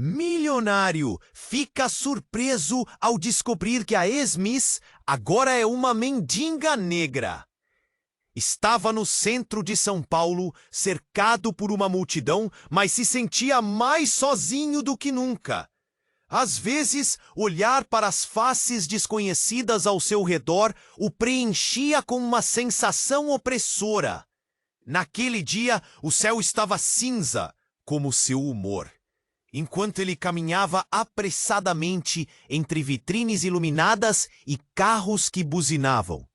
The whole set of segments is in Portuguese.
Milionário fica surpreso ao descobrir que a ex-miss agora é uma mendiga negra. Estava no centro de São Paulo, cercado por uma multidão, mas se sentia mais sozinho do que nunca. Às vezes, olhar para as faces desconhecidas ao seu redor o preenchia com uma sensação opressora. Naquele dia, o céu estava cinza, como seu humor. Enquanto ele caminhava apressadamente entre vitrines iluminadas e carros que buzinavam.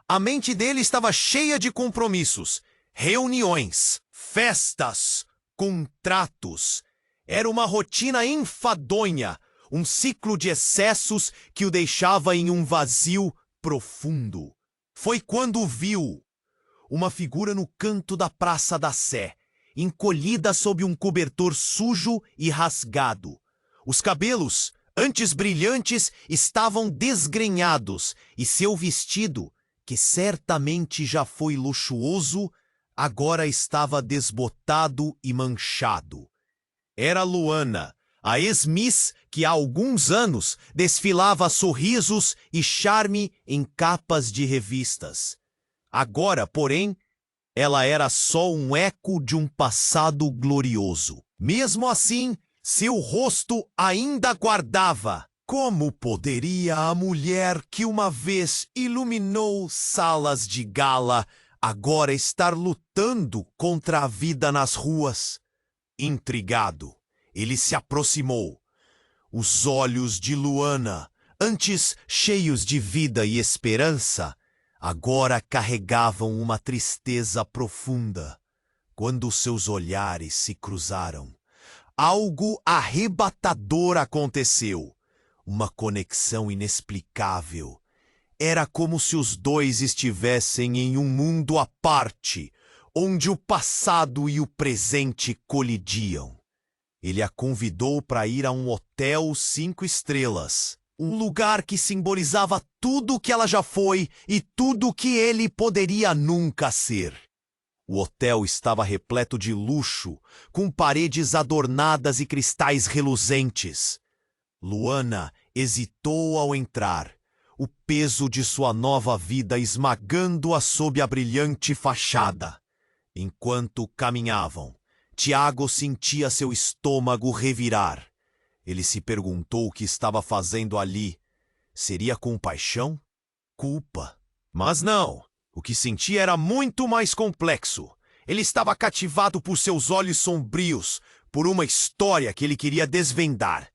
A mente dele estava cheia de compromissos, reuniões, festas, contratos. Era uma rotina enfadonha, um ciclo de excessos que o deixava em um vazio profundo. Foi quando viu uma figura no canto da Praça da Sé, encolhida sob um cobertor sujo e rasgado. Os cabelos, antes brilhantes, estavam desgrenhados e seu vestido, que certamente já foi luxuoso, agora estava desbotado e manchado. Era Luana, a ex-miss que há alguns anos desfilava sorrisos e charme em capas de revistas. Agora, porém, ela era só um eco de um passado glorioso. Mesmo assim, seu rosto ainda guardava. Como poderia a mulher que uma vez iluminou salas de gala agora estar lutando contra a vida nas ruas? Intrigado, ele se aproximou. Os olhos de Luana, antes cheios de vida e esperança, agora carregavam uma tristeza profunda. Quando seus olhares se cruzaram, algo arrebatador aconteceu. Uma conexão inexplicável. Era como se os dois estivessem em um mundo à parte, onde o passado e o presente colidiam. Ele a convidou para ir a um hotel 5 estrelas. Um lugar que simbolizava tudo o que ela já foi e tudo o que ele poderia nunca ser. O hotel estava repleto de luxo, com paredes adornadas e cristais reluzentes. Luana hesitou ao entrar, o peso de sua nova vida esmagando-a sob a brilhante fachada. Enquanto caminhavam, Tiago sentia seu estômago revirar. Ele se perguntou o que estava fazendo ali. Seria compaixão? Culpa? Mas não. O que sentia era muito mais complexo. Ele estava cativado por seus olhos sombrios, por uma história que ele queria desvendar.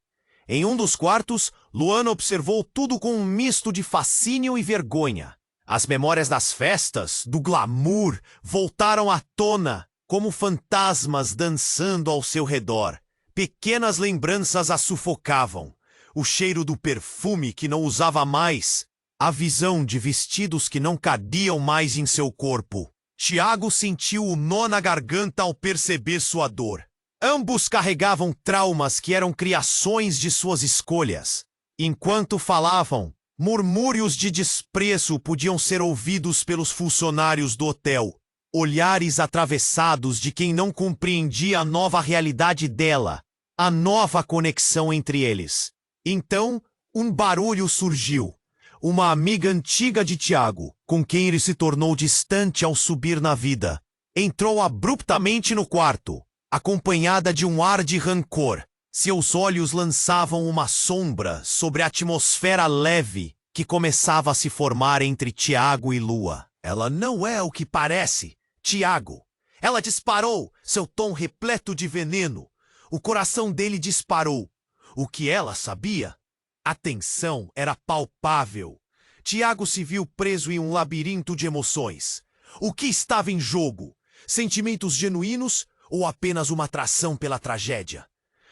Em um dos quartos, Luana observou tudo com um misto de fascínio e vergonha. As memórias das festas, do glamour, voltaram à tona, como fantasmas dançando ao seu redor. Pequenas lembranças a sufocavam. O cheiro do perfume que não usava mais. A visão de vestidos que não cabiam mais em seu corpo. Tiago sentiu o nó na garganta ao perceber sua dor. Ambos carregavam traumas que eram criações de suas escolhas. Enquanto falavam, murmúrios de desprezo podiam ser ouvidos pelos funcionários do hotel. Olhares atravessados de quem não compreendia a nova realidade dela, a nova conexão entre eles. Então, um barulho surgiu. Uma amiga antiga de Tiago, com quem ele se tornou distante ao subir na vida, entrou abruptamente no quarto, acompanhada de um ar de rancor. Seus olhos lançavam uma sombra sobre a atmosfera leve que começava a se formar entre Tiago e Lua. Ela não é o que parece, Tiago. Ela disparou, seu tom repleto de veneno. O coração dele disparou. O que ela sabia? A tensão era palpável. Tiago se viu preso em um labirinto de emoções. O que estava em jogo? Sentimentos genuínos ou apenas uma atração pela tragédia?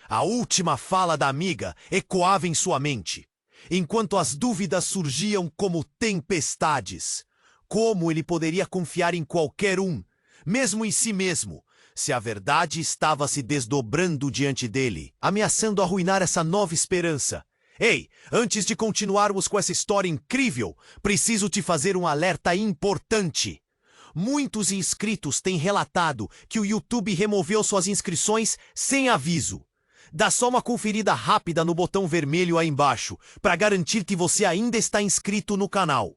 A última fala da amiga ecoava em sua mente, enquanto as dúvidas surgiam como tempestades. Como ele poderia confiar em qualquer um, mesmo em si mesmo, se a verdade estava se desdobrando diante dele, ameaçando arruinar essa nova esperança? Ei, antes de continuarmos com essa história incrível, preciso te fazer um alerta importante. Muitos inscritos têm relatado que o YouTube removeu suas inscrições sem aviso. Dá só uma conferida rápida no botão vermelho aí embaixo, para garantir que você ainda está inscrito no canal.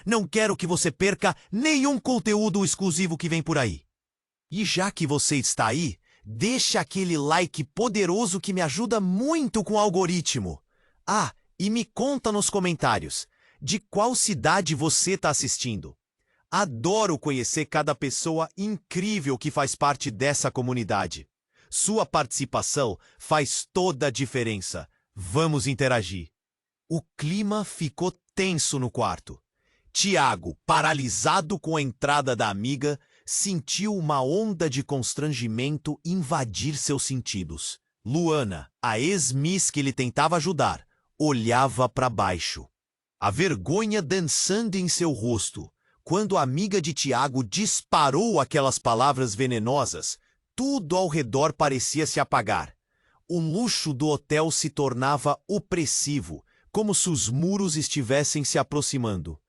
Não quero que você perca nenhum conteúdo exclusivo que vem por aí. E já que você está aí, deixa aquele like poderoso que me ajuda muito com o algoritmo. Ah, e me conta nos comentários, de qual cidade você está assistindo. Adoro conhecer cada pessoa incrível que faz parte dessa comunidade. Sua participação faz toda a diferença. Vamos interagir. O clima ficou tenso no quarto. Tiago, paralisado com a entrada da amiga, sentiu uma onda de constrangimento invadir seus sentidos. Luana, a ex-miss que ele tentava ajudar, olhava para baixo. A vergonha dançando em seu rosto. Quando a amiga de Tiago disparou aquelas palavras venenosas, tudo ao redor parecia se apagar. O luxo do hotel se tornava opressivo, como se os muros estivessem se aproximando.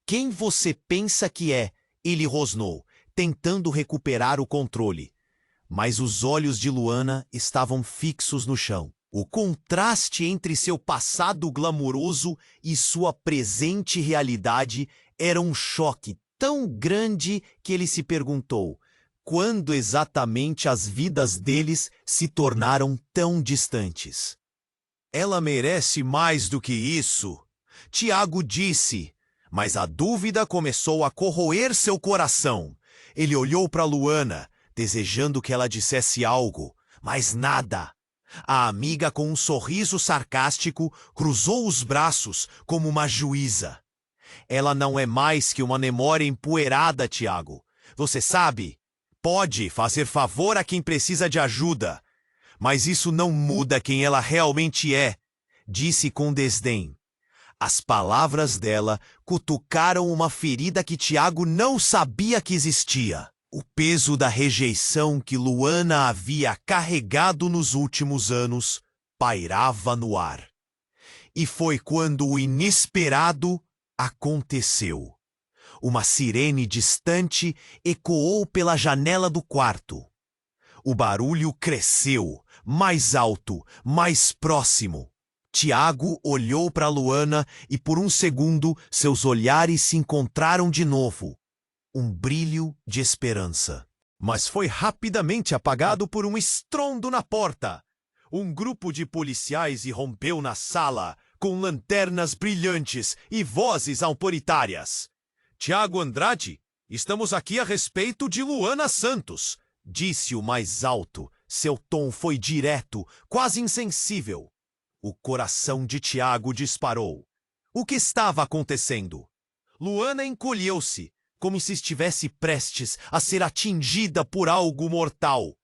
Quem você pensa que é? Ele rosnou, tentando recuperar o controle. Mas os olhos de Luana estavam fixos no chão. O contraste entre seu passado glamouroso e sua presente realidade era um choque tão grande que ele se perguntou quando exatamente as vidas deles se tornaram tão distantes. Ela merece mais do que isso, Tiago disse, mas a dúvida começou a corroer seu coração. Ele olhou para Luana, desejando que ela dissesse algo, mas nada. A amiga, com um sorriso sarcástico, cruzou os braços como uma juíza. Ela não é mais que uma memória empoeirada, Tiago. Você sabe, pode fazer favor a quem precisa de ajuda, mas isso não muda quem ela realmente é, disse com desdém. As palavras dela cutucaram uma ferida que Tiago não sabia que existia. O peso da rejeição que Luana havia carregado nos últimos anos pairava no ar. E foi quando o inesperado aconteceu. Uma sirene distante ecoou pela janela do quarto. O barulho cresceu, mais alto, mais próximo. Tiago olhou para Luana e por um segundo seus olhares se encontraram de novo. Um brilho de esperança. Mas foi rapidamente apagado por um estrondo na porta. Um grupo de policiais irrompeu na sala, com lanternas brilhantes e vozes autoritárias. Tiago Andrade, estamos aqui a respeito de Luana Santos, disse o mais alto. Seu tom foi direto, quase insensível. O coração de Tiago disparou. O que estava acontecendo? Luana encolheu-se, como se estivesse prestes a ser atingida por algo mortal.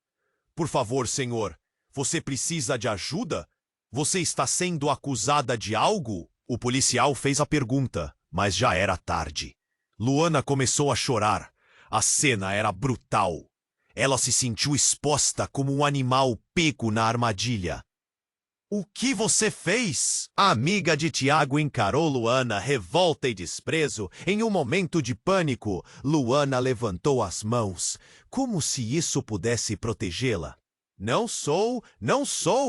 Por favor, senhor, você precisa de ajuda? Você está sendo acusada de algo? O policial fez a pergunta, mas já era tarde. Luana começou a chorar. A cena era brutal. Ela se sentiu exposta como um animal pego na armadilha. O que você fez? A amiga de Tiago encarou Luana, revolta e desprezo. Em um momento de pânico, Luana levantou as mãos, como se isso pudesse protegê-la. Não sou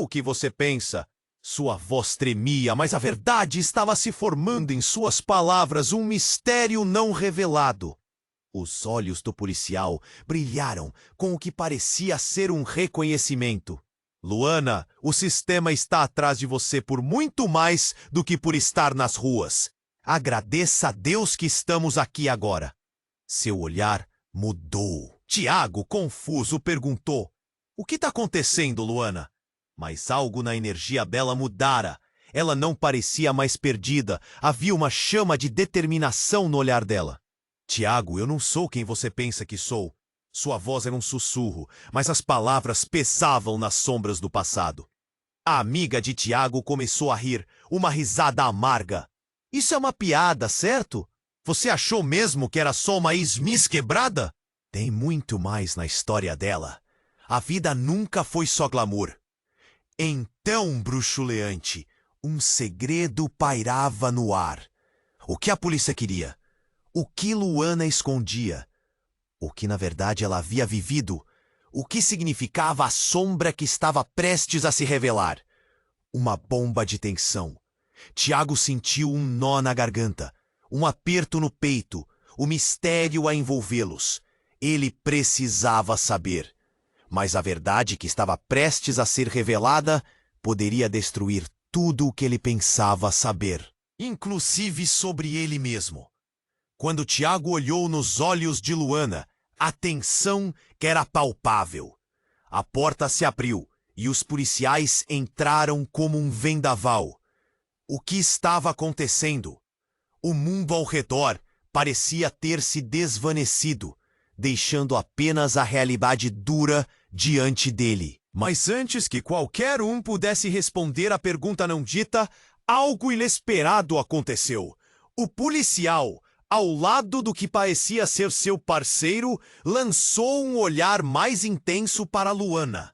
o que você pensa. Sua voz tremia, mas a verdade estava se formando em suas palavras, um mistério não revelado. Os olhos do policial brilharam com o que parecia ser um reconhecimento. Luana, o sistema está atrás de você por muito mais do que por estar nas ruas. Agradeça a Deus que estamos aqui agora. Seu olhar mudou. Tiago, confuso, perguntou: o que está acontecendo, Luana? Mas algo na energia dela mudara. Ela não parecia mais perdida. Havia uma chama de determinação no olhar dela. Tiago, eu não sou quem você pensa que sou. Sua voz era um sussurro, mas as palavras pesavam nas sombras do passado. A amiga de Tiago começou a rir, uma risada amarga. Isso é uma piada, certo? Você achou mesmo que era só uma ex-miss quebrada? Tem muito mais na história dela. A vida nunca foi só glamour. Então, bruxuleante, um segredo pairava no ar. O que a polícia queria? O que Luana escondia? O que na verdade ela havia vivido? o que significava a sombra que estava prestes a se revelar. Uma bomba de tensão. Tiago sentiu um nó na garganta, um aperto no peito, o mistério a envolvê-los. Ele precisava saber. Mas a verdade que estava prestes a ser revelada poderia destruir tudo o que ele pensava saber, inclusive sobre ele mesmo. Quando Tiago olhou nos olhos de Luana, a tensão era palpável. A porta se abriu e os policiais entraram como um vendaval. O que estava acontecendo? O mundo ao redor parecia ter se desvanecido, deixando apenas a realidade dura diante dele. Mas antes que qualquer um pudesse responder a pergunta não dita, algo inesperado aconteceu. O policial, ao lado do que parecia ser seu parceiro, lançou um olhar mais intenso para Luana.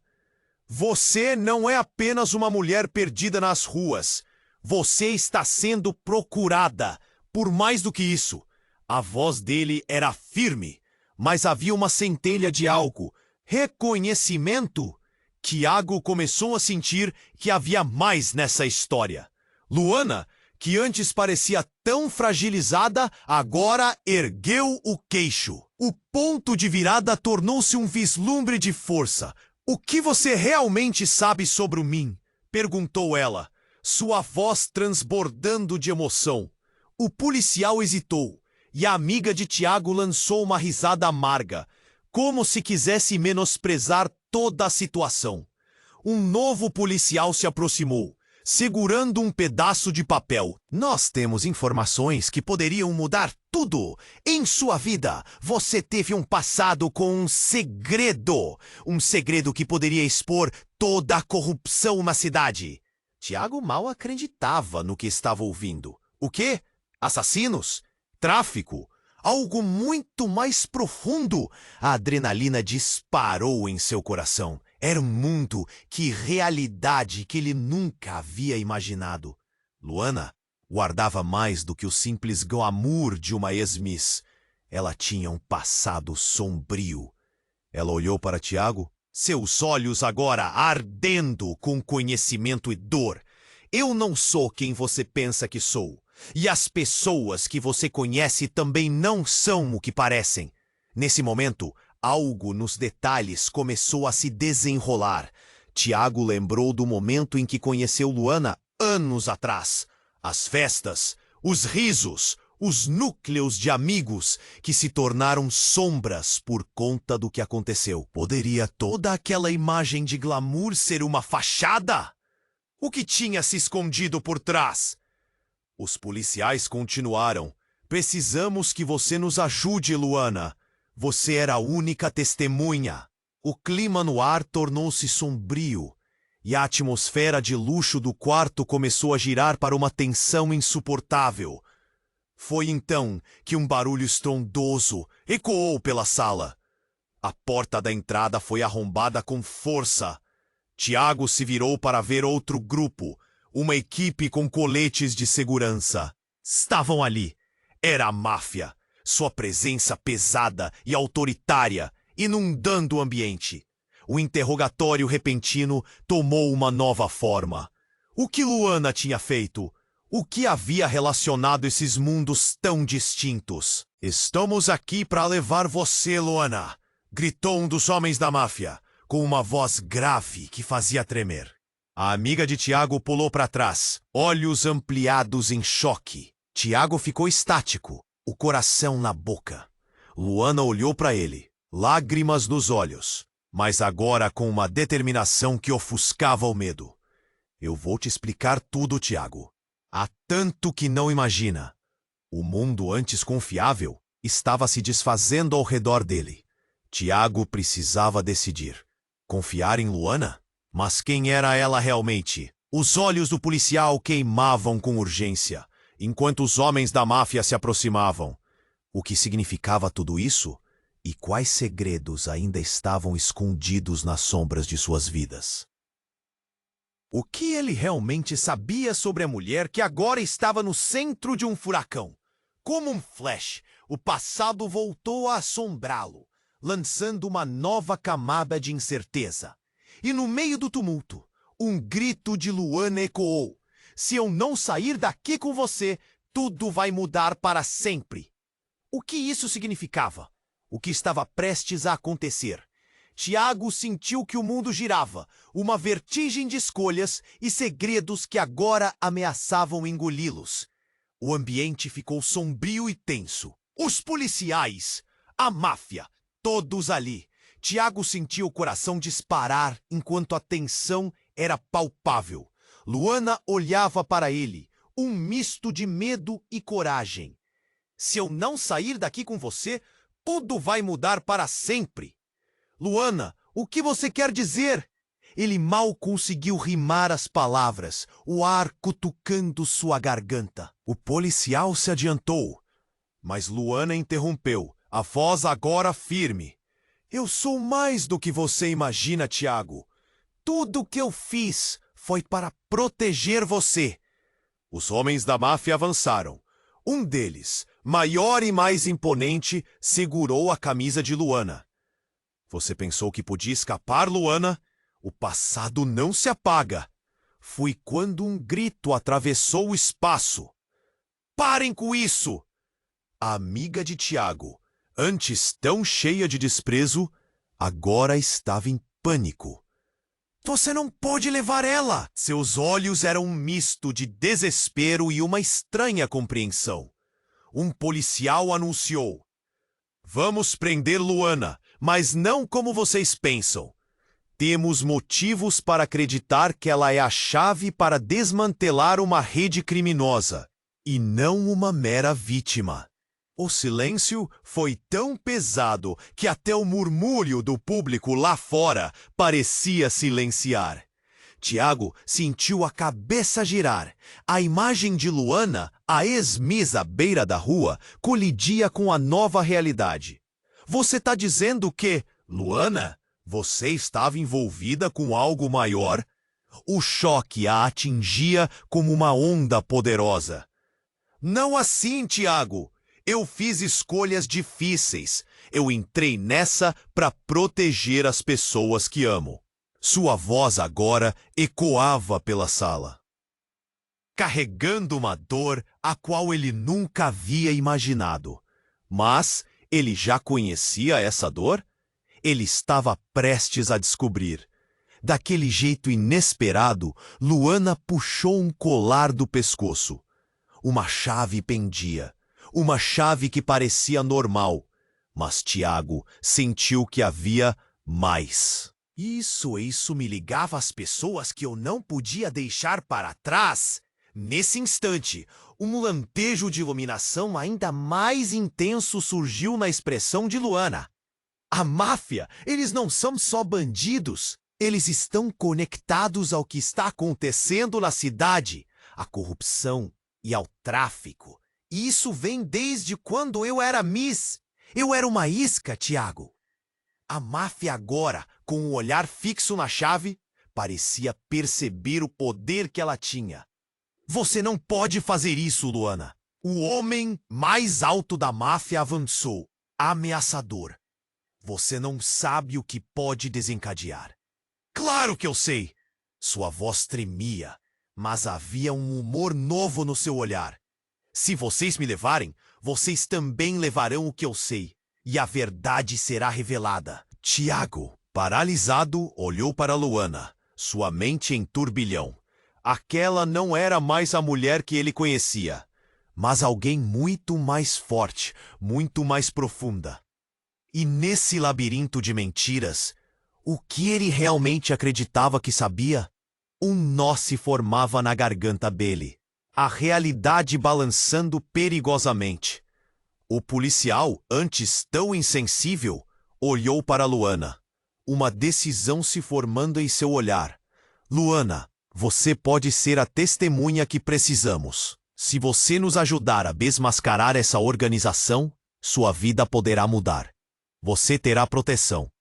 Você não é apenas uma mulher perdida nas ruas. Você está sendo procurada. Por mais do que isso, a voz dele era firme, mas havia uma centelha de algo. Reconhecimento? Tiago começou a sentir que havia mais nessa história. Luana, que antes parecia tão fragilizada, agora ergueu o queixo. O ponto de virada tornou-se um vislumbre de força. O que você realmente sabe sobre mim? Perguntou ela, sua voz transbordando de emoção. O policial hesitou, e a amiga de Tiago lançou uma risada amarga, como se quisesse menosprezar toda a situação. Um novo policial se aproximou, segurando um pedaço de papel. Nós temos informações que poderiam mudar tudo. Em sua vida, você teve um passado com um segredo que poderia expor toda a corrupção na cidade. Tiago mal acreditava no que estava ouvindo. O quê? Assassinos? Tráfico? Algo muito mais profundo. A adrenalina disparou em seu coração. Era um mundo, que realidade que ele nunca havia imaginado. Luana guardava mais do que o simples glamour de uma ex-miss. Ela tinha um passado sombrio. Ela olhou para Tiago, seus olhos agora ardendo com conhecimento e dor. Eu não sou quem você pensa que sou. E as pessoas que você conhece também não são o que parecem. Nesse momento, algo nos detalhes começou a se desenrolar. Tiago lembrou do momento em que conheceu Luana anos atrás. As festas, os risos, os núcleos de amigos que se tornaram sombras por conta do que aconteceu. Poderia toda aquela imagem de glamour ser uma fachada? O que tinha se escondido por trás? Os policiais continuaram. Precisamos que você nos ajude, Luana. Você era a única testemunha. O clima no ar tornou-se sombrio, e a atmosfera de luxo do quarto começou a girar para uma tensão insuportável. Foi então que um barulho estrondoso ecoou pela sala. A porta da entrada foi arrombada com força. Tiago se virou para ver outro grupo, uma equipe com coletes de segurança. Estavam ali. Era a máfia. Sua presença pesada e autoritária, inundando o ambiente. O interrogatório repentino tomou uma nova forma. O que Luana tinha feito? O que havia relacionado esses mundos tão distintos? Estamos aqui para levar você, Luana, gritou um dos homens da máfia, com uma voz grave que fazia tremer. A amiga de Tiago pulou para trás, olhos ampliados em choque. Tiago ficou estático, o coração na boca. Luana olhou para ele, lágrimas nos olhos, mas agora com uma determinação que ofuscava o medo. Eu vou te explicar tudo, Tiago. Há tanto que não imagina. O mundo antes confiável estava se desfazendo ao redor dele. Tiago precisava decidir. Confiar em Luana? Mas quem era ela realmente? Os olhos do policial queimavam com urgência, enquanto os homens da máfia se aproximavam. O que significava tudo isso? E quais segredos ainda estavam escondidos nas sombras de suas vidas? O que ele realmente sabia sobre a mulher que agora estava no centro de um furacão? Como um flash, o passado voltou a assombrá-lo. lançando uma nova camada de incerteza. E no meio do tumulto, um grito de Luana ecoou. Se eu não sair daqui com você, tudo vai mudar para sempre. O que isso significava? O que estava prestes a acontecer? Tiago sentiu que o mundo girava, uma vertigem de escolhas e segredos que agora ameaçavam engoli-los. O ambiente ficou sombrio e tenso. Os policiais, a máfia, todos ali. Tiago sentiu o coração disparar enquanto a tensão era palpável. Luana olhava para ele, um misto de medo e coragem. Se eu não sair daqui com você, tudo vai mudar para sempre. Luana, o que você quer dizer? Ele mal conseguiu rimar as palavras, o ar cutucando sua garganta. O policial se adiantou, mas Luana interrompeu, a voz agora firme. Eu sou mais do que você imagina, Tiago. Tudo o que eu fiz foi para proteger você. Os homens da máfia avançaram. Um deles, maior e mais imponente, segurou a camisa de Luana. Você pensou que podia escapar, Luana? O passado não se apaga. Foi quando um grito atravessou o espaço. Parem com isso! A amiga de Tiago, antes tão cheia de desprezo, agora estava em pânico. Você não pode levar ela! Seus olhos eram um misto de desespero e uma estranha compreensão. Um policial anunciou. Vamos prender Luana, mas não como vocês pensam. Temos motivos para acreditar que ela é a chave para desmantelar uma rede criminosa, e não uma mera vítima. O silêncio foi tão pesado que até o murmúrio do público lá fora parecia silenciar. Tiago sentiu a cabeça girar. A imagem de Luana, a ex-miss à beira da rua, colidia com a nova realidade. Você está dizendo que, Luana, você estava envolvida com algo maior? O choque a atingia como uma onda poderosa. Não assim, Tiago. Eu fiz escolhas difíceis. Eu entrei nessa para proteger as pessoas que amo. Sua voz agora ecoava pela sala, carregando uma dor a qual ele nunca havia imaginado. Mas ele já conhecia essa dor? Ele estava prestes a descobrir. Daquele jeito inesperado, Luana puxou um colar do pescoço. Uma chave pendia. Uma chave que parecia normal. Mas Tiago sentiu que havia mais. Isso me ligava às pessoas que eu não podia deixar para trás. Nesse instante, um lampejo de iluminação ainda mais intenso surgiu na expressão de Luana. A máfia, eles não são só bandidos. Eles estão conectados ao que está acontecendo na cidade, à corrupção e ao tráfico. Isso vem desde quando eu era Miss. Eu era uma isca, Tiago. A máfia agora, com o olhar fixo na chave, parecia perceber o poder que ela tinha. Você não pode fazer isso, Luana. O homem mais alto da máfia avançou, ameaçador. Você não sabe o que pode desencadear. Claro que eu sei! Sua voz tremia, mas havia um humor novo no seu olhar. Se vocês me levarem, vocês também levarão o que eu sei. E a verdade será revelada. Tiago, paralisado, olhou para Luana, sua mente em turbilhão. Aquela não era mais a mulher que ele conhecia, mas alguém muito mais forte, muito mais profunda. E nesse labirinto de mentiras, o que ele realmente acreditava que sabia? Um nó se formava na garganta dele, a realidade balançando perigosamente. O policial, antes tão insensível, olhou para Luana. Uma decisão se formando em seu olhar. Luana, você pode ser a testemunha que precisamos. Se você nos ajudar a desmascarar essa organização, sua vida poderá mudar. Você terá proteção.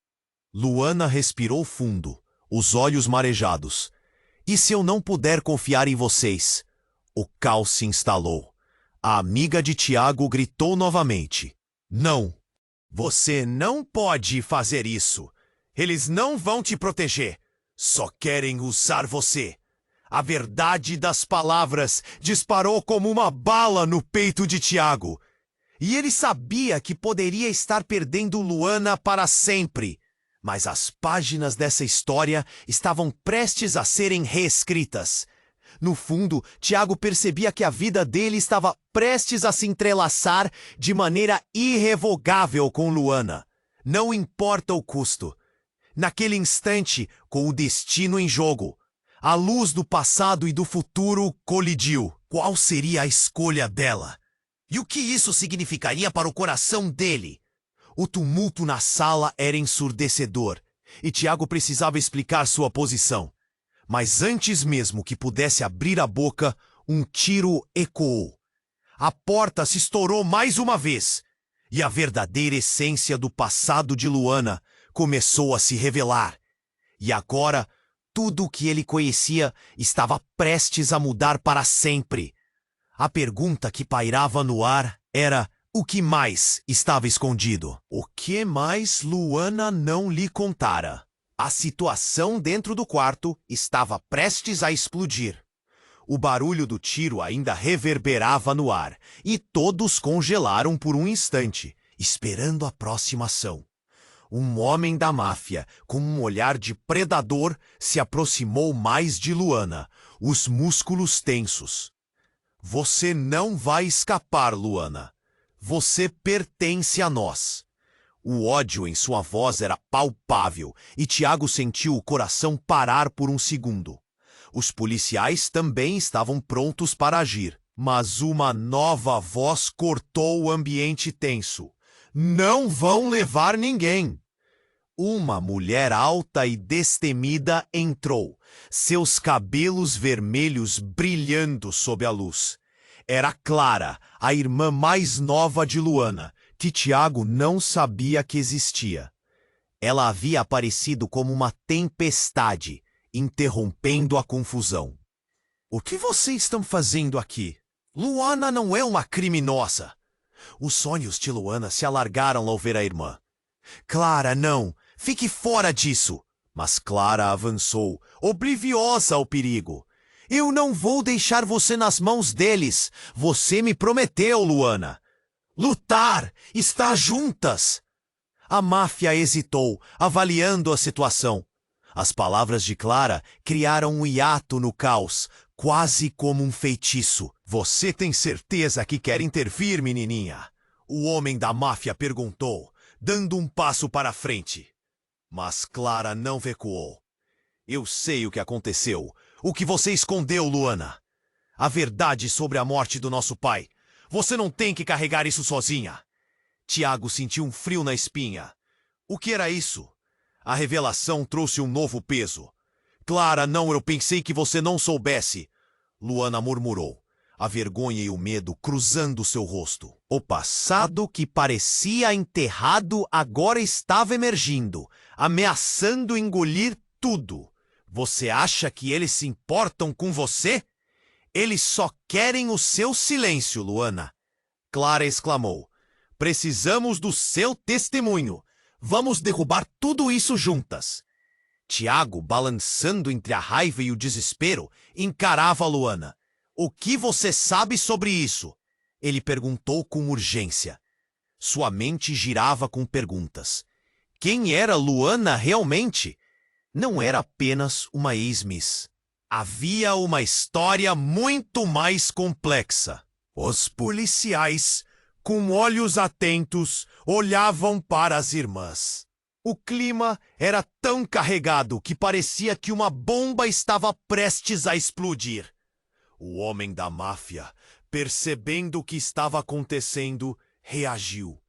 Luana respirou fundo, os olhos marejados. E se eu não puder confiar em vocês? O caos se instalou. A amiga de Tiago gritou novamente. Não! Você não pode fazer isso. Eles não vão te proteger. Só querem usar você. A verdade das palavras disparou como uma bala no peito de Tiago. E ele sabia que poderia estar perdendo Luana para sempre. Mas as páginas dessa história estavam prestes a serem reescritas. No fundo, Tiago percebia que a vida dele estava prestes a se entrelaçar de maneira irrevogável com Luana. Não importa o custo. Naquele instante, com o destino em jogo, a luz do passado e do futuro colidiu. Qual seria a escolha dela? E o que isso significaria para o coração dele? O tumulto na sala era ensurdecedor, e Tiago precisava explicar sua posição. Mas antes mesmo que pudesse abrir a boca, um tiro ecoou. A porta se estourou mais uma vez, e a verdadeira essência do passado de Luana começou a se revelar. E agora, tudo o que ele conhecia estava prestes a mudar para sempre. A pergunta que pairava no ar era: o que mais estava escondido? O que mais Luana não lhe contara? A situação dentro do quarto estava prestes a explodir. O barulho do tiro ainda reverberava no ar, e todos congelaram por um instante, esperando a próxima ação. Um homem da máfia, com um olhar de predador, se aproximou mais de Luana, os músculos tensos. Você não vai escapar, Luana. Você pertence a nós. O ódio em sua voz era palpável, e Tiago sentiu o coração parar por um segundo. Os policiais também estavam prontos para agir, mas uma nova voz cortou o ambiente tenso. Não vão levar ninguém! Uma mulher alta e destemida entrou, seus cabelos vermelhos brilhando sob a luz. Era Clara, a irmã mais nova de Luana, que Tiago não sabia que existia. Ela havia aparecido como uma tempestade, interrompendo a confusão. O que vocês estão fazendo aqui? Luana não é uma criminosa. Os sonhos de Luana se alargaram ao ver a irmã. Clara, não! Fique fora disso! Mas Clara avançou, obliviosa ao perigo. Eu não vou deixar você nas mãos deles. Você me prometeu, Luana. Lutar! Estar juntas! A máfia hesitou, avaliando a situação. As palavras de Clara criaram um hiato no caos, quase como um feitiço. Você tem certeza que quer intervir, menininha? O homem da máfia perguntou, dando um passo para a frente. Mas Clara não recuou. Eu sei o que aconteceu. O que você escondeu, Luana? A verdade sobre a morte do nosso pai. Você não tem que carregar isso sozinha. Tiago sentiu um frio na espinha. O que era isso? A revelação trouxe um novo peso. Clara, não, eu pensei que você não soubesse. Luana murmurou, a vergonha e o medo cruzando seu rosto. O passado que parecia enterrado agora estava emergindo, ameaçando engolir tudo. Você acha que eles se importam com você? Eles só querem o seu silêncio, Luana. Clara exclamou. Precisamos do seu testemunho. Vamos derrubar tudo isso juntas. Tiago, balançando entre a raiva e o desespero, encarava Luana. O que você sabe sobre isso? Ele perguntou com urgência. Sua mente girava com perguntas. Quem era Luana realmente? Não era apenas uma ex-miss. Havia uma história muito mais complexa. Os policiais, com olhos atentos, olhavam para as irmãs. O clima era tão carregado que parecia que uma bomba estava prestes a explodir. O homem da máfia, percebendo o que estava acontecendo, reagiu.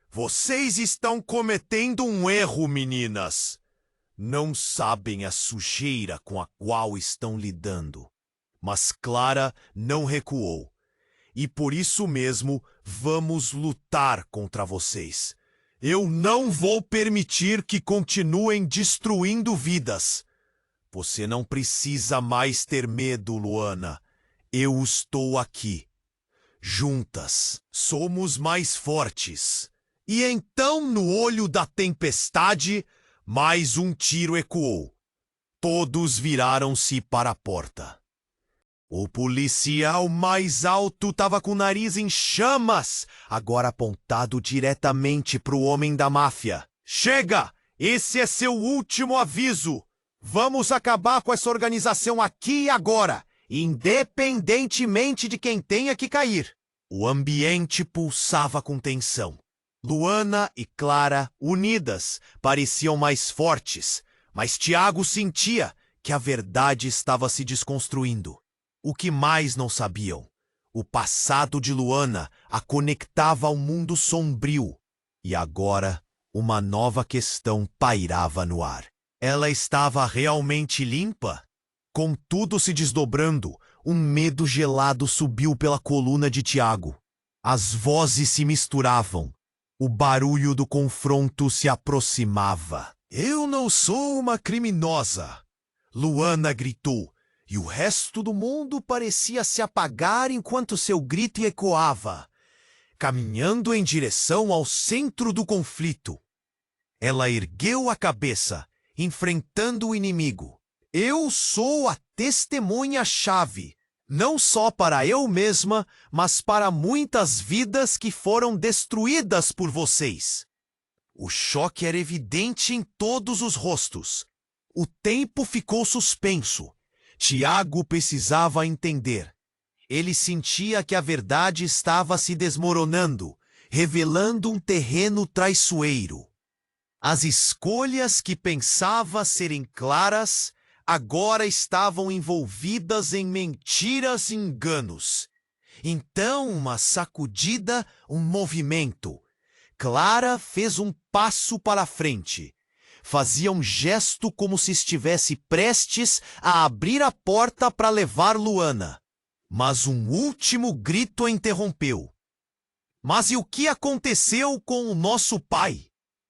Vocês estão cometendo um erro, meninas. Não sabem a sujeira com a qual estão lidando. Mas Clara não recuou. E por isso mesmo vamos lutar contra vocês. Eu não vou permitir que continuem destruindo vidas. Você não precisa mais ter medo, Luana. Eu estou aqui. Juntas, somos mais fortes. E então, no olho da tempestade, mais um tiro ecoou. Todos viraram-se para a porta. O policial mais alto estava com o nariz em chamas, agora apontado diretamente para o homem da máfia. Chega! Esse é seu último aviso! Vamos acabar com essa organização aqui e agora, independentemente de quem tenha que cair. O ambiente pulsava com tensão. Luana e Clara, unidas, pareciam mais fortes, mas Tiago sentia que a verdade estava se desconstruindo. O que mais não sabiam? O passado de Luana a conectava ao mundo sombrio. E agora, uma nova questão pairava no ar. Ela estava realmente limpa? Com tudo se desdobrando, um medo gelado subiu pela coluna de Tiago. As vozes se misturavam. O barulho do confronto se aproximava. Eu não sou uma criminosa! Luana gritou. E o resto do mundo parecia se apagar enquanto seu grito ecoava, caminhando em direção ao centro do conflito. Ela ergueu a cabeça, enfrentando o inimigo. Eu sou a testemunha-chave, não só para eu mesma, mas para muitas vidas que foram destruídas por vocês. O choque era evidente em todos os rostos. O tempo ficou suspenso. Tiago precisava entender. Ele sentia que a verdade estava se desmoronando, revelando um terreno traiçoeiro. As escolhas que pensava serem claras, agora estavam envolvidas em mentiras e enganos. Então, uma sacudida, um movimento. Clara fez um passo para a frente. Fazia um gesto como se estivesse prestes a abrir a porta para levar Luana. Mas um último grito a interrompeu. Mas e o que aconteceu com o nosso pai?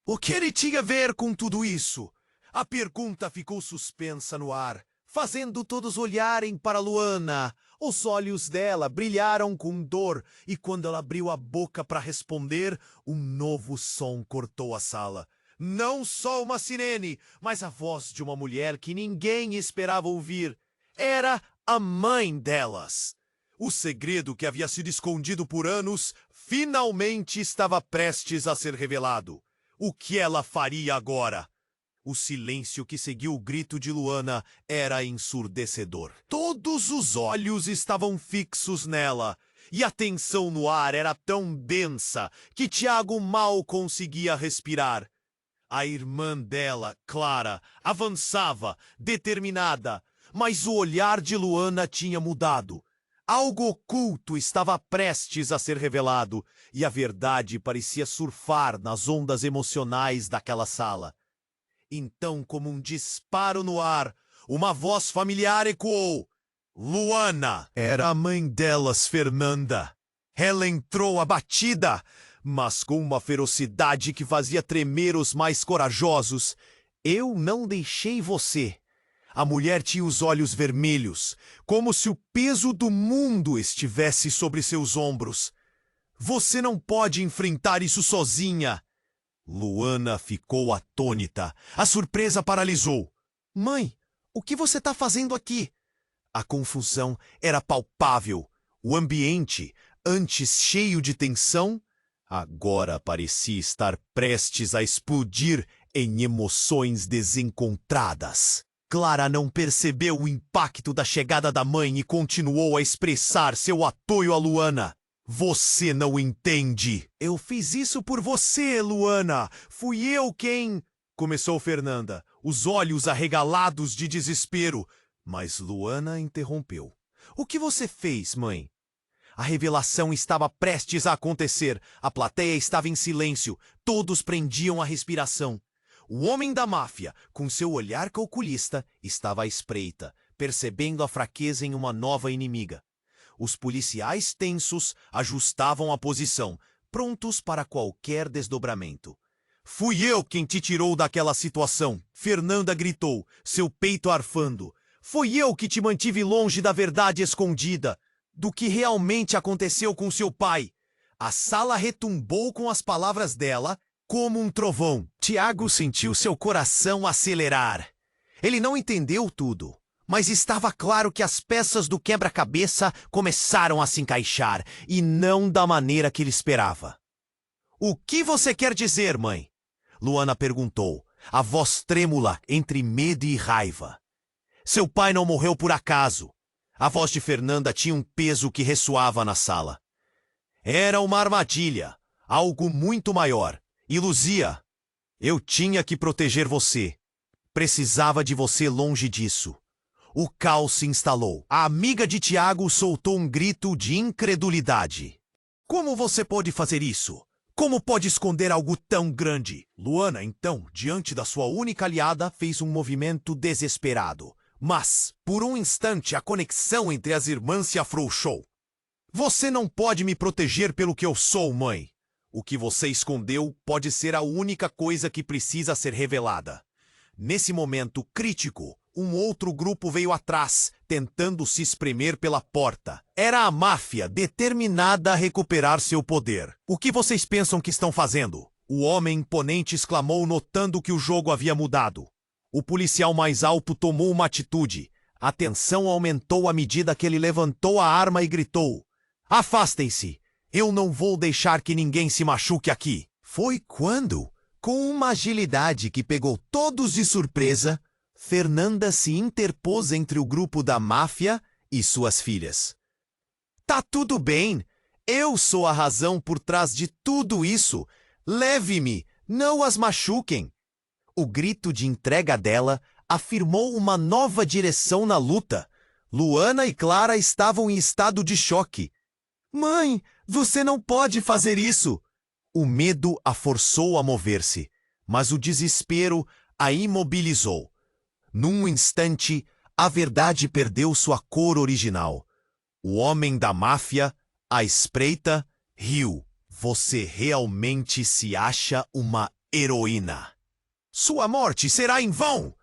O que ele tinha a ver com tudo isso? A pergunta ficou suspensa no ar, fazendo todos olharem para Luana. Os olhos dela brilharam com dor e quando ela abriu a boca para responder, um novo som cortou a sala. Não só uma sirene, mas a voz de uma mulher que ninguém esperava ouvir. Era a mãe delas. O segredo que havia sido escondido por anos finalmente estava prestes a ser revelado. O que ela faria agora? O silêncio que seguiu o grito de Luana era ensurdecedor. Todos os olhos estavam fixos nela, e a tensão no ar era tão densa que Tiago mal conseguia respirar. A irmã dela, Clara, avançava, determinada, mas o olhar de Luana tinha mudado. Algo oculto estava prestes a ser revelado, e a verdade parecia surfar nas ondas emocionais daquela sala. Então, como um disparo no ar, uma voz familiar ecoou. Luana! Era a mãe delas, Fernanda. Ela entrou abatida, mas com uma ferocidade que fazia tremer os mais corajosos. Eu não deixei você. A mulher tinha os olhos vermelhos, como se o peso do mundo estivesse sobre seus ombros. Você não pode enfrentar isso sozinha. Luana ficou atônita. A surpresa paralisou. Mãe, o que você está fazendo aqui? A confusão era palpável. O ambiente, antes cheio de tensão, agora parecia estar prestes a explodir em emoções desencontradas. Clara não percebeu o impacto da chegada da mãe e continuou a expressar seu apoio a Luana. Você não entende. Eu fiz isso por você, Luana. Fui eu quem... Começou Fernanda, os olhos arregalados de desespero. Mas Luana interrompeu. O que você fez, mãe? A revelação estava prestes a acontecer. A plateia estava em silêncio. Todos prendiam a respiração. O homem da máfia, com seu olhar calculista, estava à espreita, percebendo a fraqueza em uma nova inimiga. Os policiais tensos ajustavam a posição, prontos para qualquer desdobramento. Fui eu quem te tirou daquela situação, Fernanda gritou, seu peito arfando. Foi eu que te mantive longe da verdade escondida, do que realmente aconteceu com seu pai. A sala retumbou com as palavras dela como um trovão. Tiago sentiu seu coração acelerar. Ele não entendeu tudo, mas estava claro que as peças do quebra-cabeça começaram a se encaixar, e não da maneira que ele esperava. "O que você quer dizer, mãe?" Luana perguntou, a voz trêmula entre medo e raiva. "Seu pai não morreu por acaso." A voz de Fernanda tinha um peso que ressoava na sala. "Era uma armadilha, algo muito maior. E Luzia, eu tinha que proteger você. Precisava de você longe disso." O caos se instalou. A amiga de Tiago soltou um grito de incredulidade. "Como você pode fazer isso? Como pode esconder algo tão grande?" Luana, então, diante da sua única aliada, fez um movimento desesperado. Mas, por um instante, a conexão entre as irmãs se afrouxou. "Você não pode me proteger pelo que eu sou, mãe. O que você escondeu pode ser a única coisa que precisa ser revelada." Nesse momento crítico, um outro grupo veio atrás, tentando se espremer pela porta. Era a máfia, determinada a recuperar seu poder. "O que vocês pensam que estão fazendo?" O homem imponente exclamou, notando que o jogo havia mudado. O policial mais alto tomou uma atitude. A tensão aumentou à medida que ele levantou a arma e gritou: "Afastem-se! Eu não vou deixar que ninguém se machuque aqui." Foi quando, com uma agilidade que pegou todos de surpresa, Fernanda se interpôs entre o grupo da máfia e suas filhas. "Tá tudo bem. Eu sou a razão por trás de tudo isso. Leve-me, não as machuquem." O grito de entrega dela afirmou uma nova direção na luta. Luana e Clara estavam em estado de choque. "Mãe, você não pode fazer isso!" O medo a forçou a mover-se, mas o desespero a imobilizou. Num instante, a verdade perdeu sua cor original. O homem da máfia, à espreita, riu. "Você realmente se acha uma heroína. Sua morte será em vão."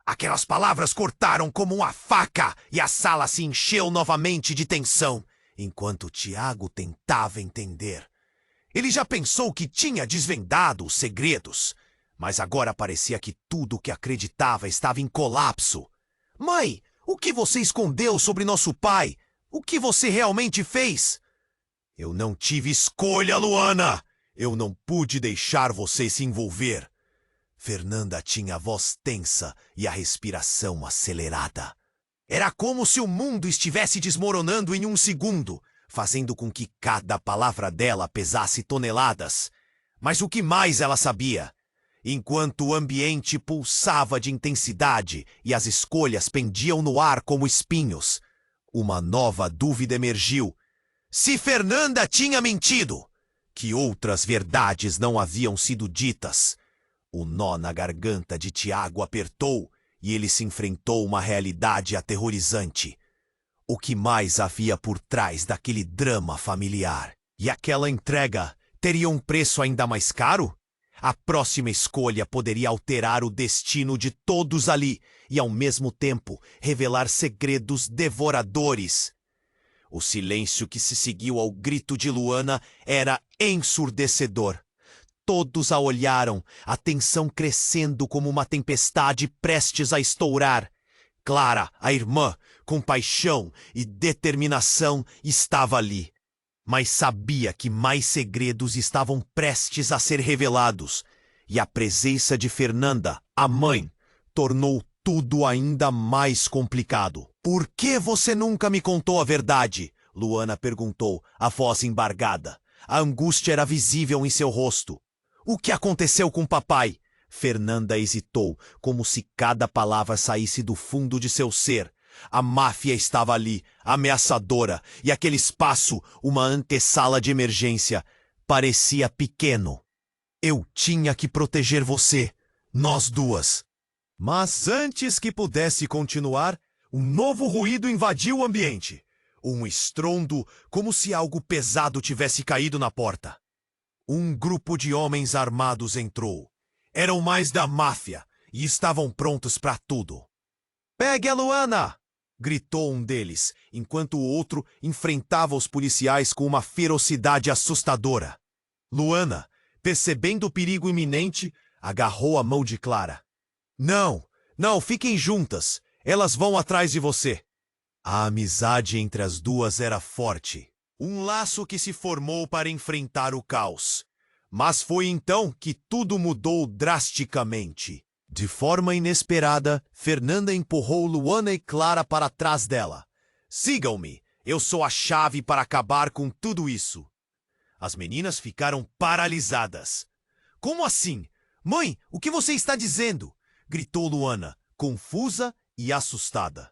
Aquelas palavras cortaram como uma faca e a sala se encheu novamente de tensão, enquanto Tiago tentava entender. Ele já pensou que tinha desvendado os segredos, mas agora parecia que tudo o que acreditava estava em colapso. "Mãe, o que você escondeu sobre nosso pai? O que você realmente fez?" "Eu não tive escolha, Luana! Eu não pude deixar você se envolver." Fernanda tinha a voz tensa e a respiração acelerada. Era como se o mundo estivesse desmoronando em um segundo, fazendo com que cada palavra dela pesasse toneladas. Mas o que mais ela sabia? Enquanto o ambiente pulsava de intensidade e as escolhas pendiam no ar como espinhos, uma nova dúvida emergiu. Se Fernanda tinha mentido, que outras verdades não haviam sido ditas? O nó na garganta de Tiago apertou e ele se enfrentou uma realidade aterrorizante. O que mais havia por trás daquele drama familiar? E aquela entrega teria um preço ainda mais caro? A próxima escolha poderia alterar o destino de todos ali e, ao mesmo tempo, revelar segredos devoradores. O silêncio que se seguiu ao grito de Luana era ensurdecedor. Todos a olharam, a tensão crescendo como uma tempestade prestes a estourar. Clara, a irmã, com paixão e determinação, estava ali. Mas sabia que mais segredos estavam prestes a ser revelados. E a presença de Fernanda, a mãe, tornou tudo ainda mais complicado. "Por que você nunca me contou a verdade?" Luana perguntou, a voz embargada. A angústia era visível em seu rosto. "O que aconteceu com papai?" Fernanda hesitou, como se cada palavra saísse do fundo de seu ser. A máfia estava ali, ameaçadora, e aquele espaço, uma antessala de emergência, parecia pequeno. "Eu tinha que proteger você, nós duas." Mas antes que pudesse continuar, um novo ruído invadiu o ambiente. Um estrondo, como se algo pesado tivesse caído na porta. Um grupo de homens armados entrou. Eram mais da máfia e estavam prontos para tudo. "Pegue a Luana!" gritou um deles, enquanto o outro enfrentava os policiais com uma ferocidade assustadora. Luana, percebendo o perigo iminente, agarrou a mão de Clara. Não, não, fiquem juntas. Elas vão atrás de você. A amizade entre as duas era forte. Um laço que se formou para enfrentar o caos. Mas foi então que tudo mudou drasticamente. De forma inesperada, Fernanda empurrou Luana e Clara para trás dela. Sigam-me, eu sou a chave para acabar com tudo isso. As meninas ficaram paralisadas. Como assim? Mãe, o que você está dizendo? Gritou Luana, confusa e assustada.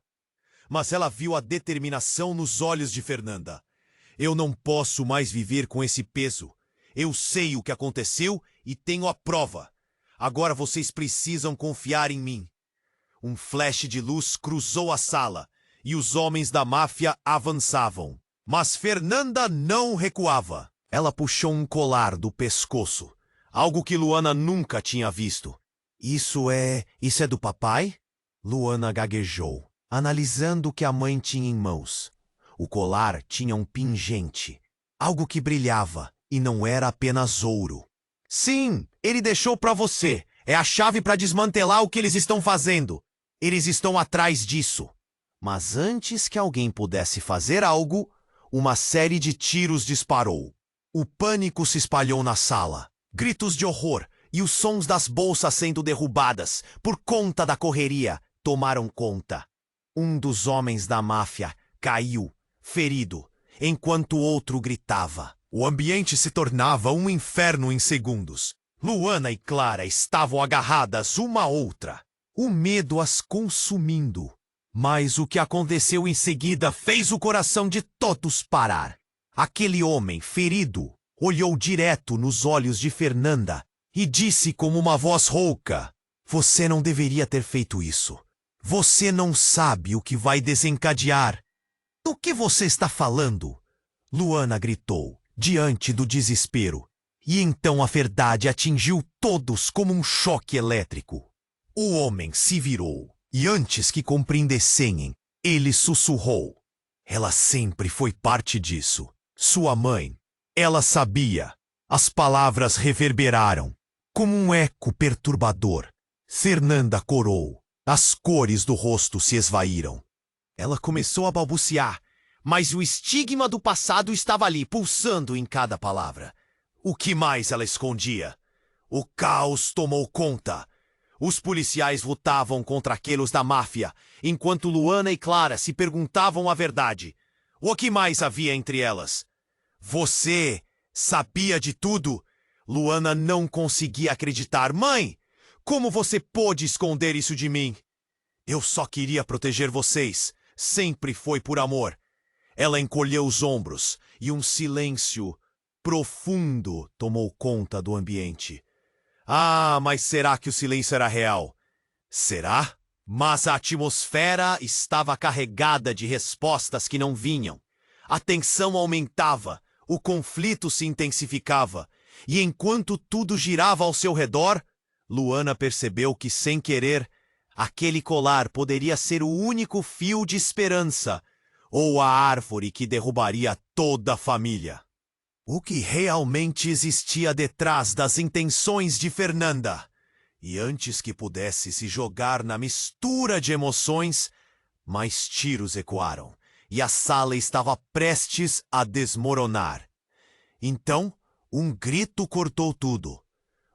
Mas ela viu a determinação nos olhos de Fernanda. Eu não posso mais viver com esse peso. Eu sei o que aconteceu e tenho a prova. Agora vocês precisam confiar em mim. Um flash de luz cruzou a sala e os homens da máfia avançavam. Mas Fernanda não recuava. Ela puxou um colar do pescoço, algo que Luana nunca tinha visto. Isso é do papai? Luana gaguejou, analisando o que a mãe tinha em mãos. O colar tinha um pingente, algo que brilhava, e não era apenas ouro. Sim, ele deixou para você. É a chave para desmantelar o que eles estão fazendo. Eles estão atrás disso. Mas antes que alguém pudesse fazer algo, uma série de tiros disparou. O pânico se espalhou na sala. Gritos de horror e os sons das bolsas sendo derrubadas por conta da correria tomaram conta. Um dos homens da máfia caiu, ferido, enquanto o outro gritava. O ambiente se tornava um inferno em segundos. Luana e Clara estavam agarradas uma à outra, o medo as consumindo. Mas o que aconteceu em seguida fez o coração de todos parar. Aquele homem, ferido, olhou direto nos olhos de Fernanda e disse com uma voz rouca: "Você não deveria ter feito isso. Você não sabe o que vai desencadear." "Do que você está falando?" Luana gritou, diante do desespero. E então a verdade atingiu todos como um choque elétrico. O homem se virou e antes que compreendessem, ele sussurrou: "Ela sempre foi parte disso. Sua mãe. Ela sabia." As palavras reverberaram, como um eco perturbador. Fernanda corou. As cores do rosto se esvaíram. Ela começou a balbuciar, mas o estigma do passado estava ali, pulsando em cada palavra. O que mais ela escondia? O caos tomou conta. Os policiais lutavam contra aqueles da máfia, enquanto Luana e Clara se perguntavam a verdade. O que mais havia entre elas? "Você sabia de tudo?" Luana não conseguia acreditar. "Mãe, como você pôde esconder isso de mim?" "Eu só queria proteger vocês. Sempre foi por amor." Ela encolheu os ombros e um silêncio profundo tomou conta do ambiente. Ah, mas será que o silêncio era real? Será? Mas a atmosfera estava carregada de respostas que não vinham. A tensão aumentava, o conflito se intensificava, e enquanto tudo girava ao seu redor, Luana percebeu que, sem querer, aquele colar poderia ser o único fio de esperança, ou a árvore que derrubaria toda a família. O que realmente existia detrás das intenções de Fernanda? E antes que pudesse se jogar na mistura de emoções, mais tiros ecoaram, e a sala estava prestes a desmoronar. Então, um grito cortou tudo.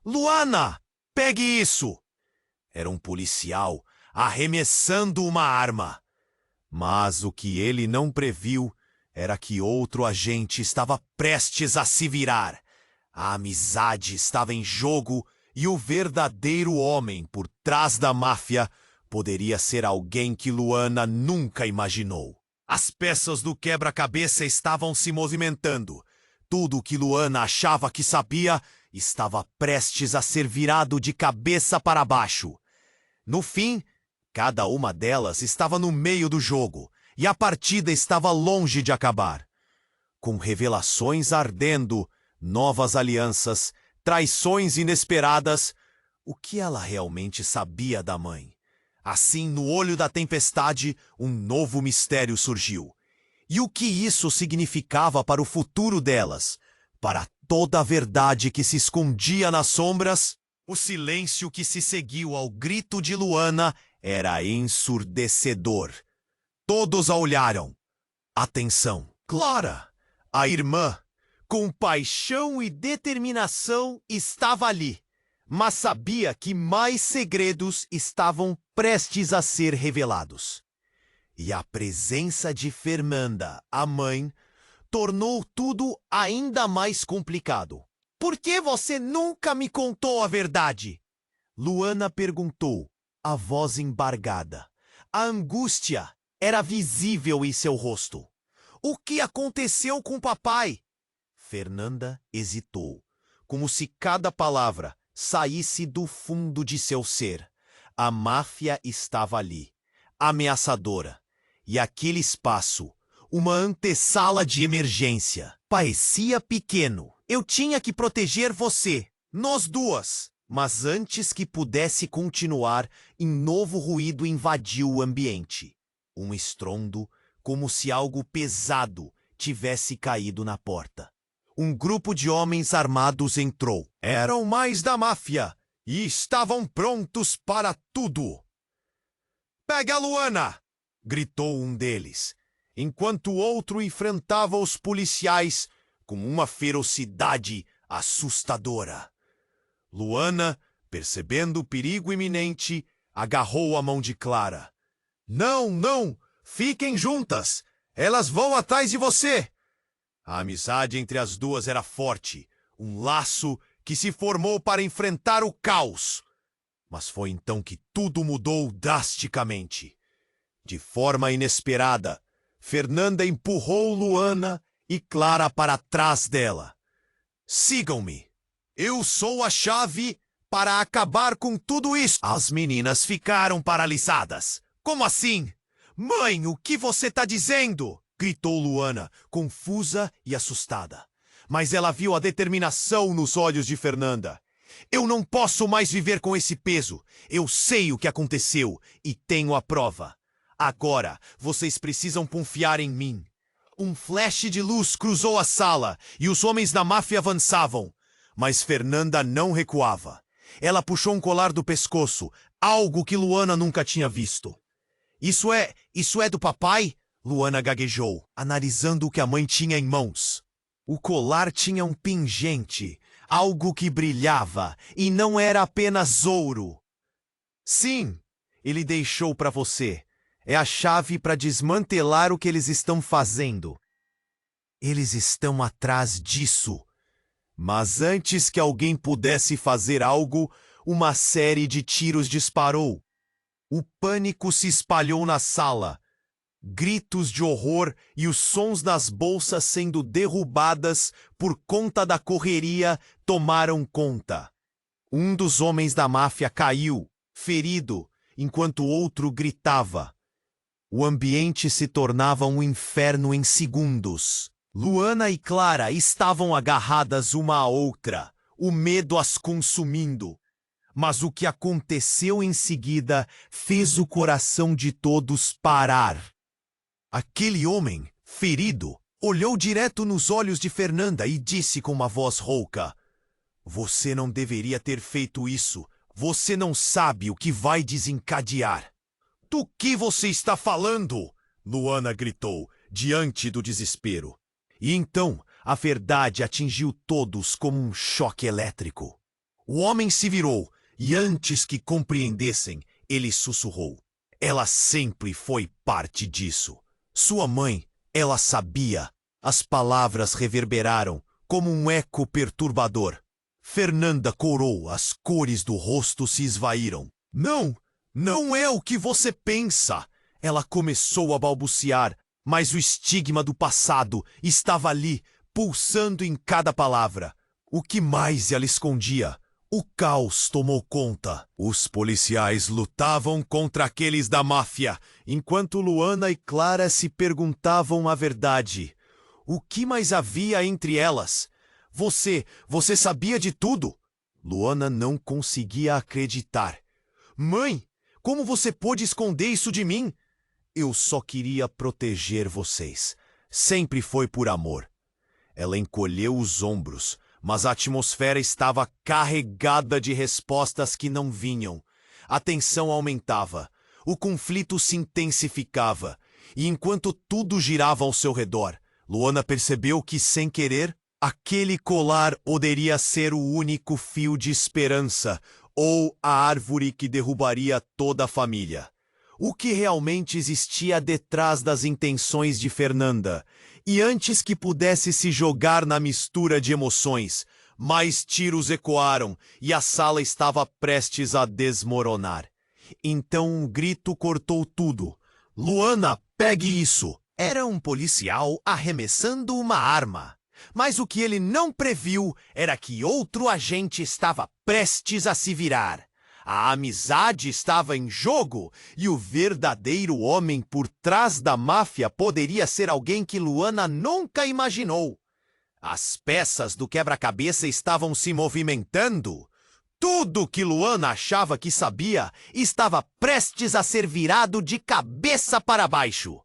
"Luana, pegue isso!" Era um policial arremessando uma arma. Mas o que ele não previu era que outro agente estava prestes a se virar. A amizade estava em jogo e o verdadeiro homem por trás da máfia poderia ser alguém que Luana nunca imaginou. As peças do quebra-cabeça estavam se movimentando. Tudo o que Luana achava que sabia estava prestes a ser virado de cabeça para baixo. No fim, cada uma delas estava no meio do jogo, e a partida estava longe de acabar. Com revelações ardendo, novas alianças, traições inesperadas, o que ela realmente sabia da mãe? Assim, no olho da tempestade, um novo mistério surgiu. E o que isso significava para o futuro delas? Para toda a verdade que se escondia nas sombras? O silêncio que se seguiu ao grito de Luana era ensurdecedor. Todos a olharam. Atenção! Clara, a irmã, com paixão e determinação, estava ali, mas sabia que mais segredos estavam prestes a ser revelados. E a presença de Fernanda, a mãe, tornou tudo ainda mais complicado. Por que você nunca me contou a verdade? Luana perguntou, a voz embargada. A angústia era visível em seu rosto. O que aconteceu com papai? Fernanda hesitou, como se cada palavra saísse do fundo de seu ser. A máfia estava ali, ameaçadora, e aquele espaço, uma antessala de emergência, parecia pequeno. Eu tinha que proteger você, nós duas. Mas antes que pudesse continuar, um novo ruído invadiu o ambiente. Um estrondo, como se algo pesado tivesse caído na porta. Um grupo de homens armados entrou. Eram mais da máfia e estavam prontos para tudo. "Pega a Luana!" gritou um deles, enquanto o outro enfrentava os policiais com uma ferocidade assustadora. Luana, percebendo o perigo iminente, agarrou a mão de Clara. "Não, não! Fiquem juntas! Elas vão atrás de você!" A amizade entre as duas era forte, um laço que se formou para enfrentar o caos. Mas foi então que tudo mudou drasticamente. De forma inesperada, Fernanda empurrou Luana e Clara para trás dela. "Sigam-me! Eu sou a chave para acabar com tudo isso!" As meninas ficaram paralisadas. "Como assim? Mãe, o que você está dizendo?" gritou Luana, confusa e assustada. Mas ela viu a determinação nos olhos de Fernanda. "Eu não posso mais viver com esse peso. Eu sei o que aconteceu e tenho a prova. Agora, vocês precisam confiar em mim." Um flash de luz cruzou a sala e os homens da máfia avançavam. Mas Fernanda não recuava. Ela puxou um colar do pescoço, algo que Luana nunca tinha visto. Isso é do papai?" Luana gaguejou, analisando o que a mãe tinha em mãos. O colar tinha um pingente, algo que brilhava, e não era apenas ouro. "Sim, ele deixou para você. É a chave para desmantelar o que eles estão fazendo. Eles estão atrás disso." Mas antes que alguém pudesse fazer algo, uma série de tiros disparou. O pânico se espalhou na sala. Gritos de horror e os sons das bolsas sendo derrubadas por conta da correria tomaram conta. Um dos homens da máfia caiu, ferido, enquanto o outro gritava. O ambiente se tornava um inferno em segundos. Luana e Clara estavam agarradas uma à outra, o medo as consumindo. Mas o que aconteceu em seguida fez o coração de todos parar. Aquele homem, ferido, olhou direto nos olhos de Fernanda e disse com uma voz rouca: "Você não deveria ter feito isso. Você não sabe o que vai desencadear." "Do que você está falando?" Luana gritou, diante do desespero. E então, a verdade atingiu todos como um choque elétrico. O homem se virou e, antes que compreendessem, ele sussurrou: "Ela sempre foi parte disso. Sua mãe, ela sabia." As palavras reverberaram como um eco perturbador. Fernanda corou, as cores do rosto se esvaíram. "Não, não é o que você pensa." Ela começou a balbuciar, mas o estigma do passado estava ali, pulsando em cada palavra. O que mais ela escondia? O caos tomou conta. Os policiais lutavam contra aqueles da máfia, enquanto Luana e Clara se perguntavam a verdade. O que mais havia entre elas? Você sabia de tudo?" Luana não conseguia acreditar. "Mãe, Como você pôde esconder isso de mim? Eu só queria proteger vocês. Sempre foi por amor. Ela encolheu os ombros, mas a atmosfera estava carregada de respostas que não vinham. A tensão aumentava, o conflito se intensificava, e enquanto tudo girava ao seu redor, Luana percebeu que, sem querer, aquele colar poderia ser o único fio de esperança, ou a árvore que derrubaria toda a família. O que realmente existia detrás das intenções de Fernanda? E antes que pudesse se jogar na mistura de emoções, mais tiros ecoaram e a sala estava prestes a desmoronar. Então um grito cortou tudo. Luana, pegue isso! Era um policial arremessando uma arma. Mas o que ele não previu era que outro agente estava prestes a se virar. A amizade estava em jogo e o verdadeiro homem por trás da máfia poderia ser alguém que Luana nunca imaginou. As peças do quebra-cabeça estavam se movimentando. Tudo que Luana achava que sabia estava prestes a ser virado de cabeça para baixo.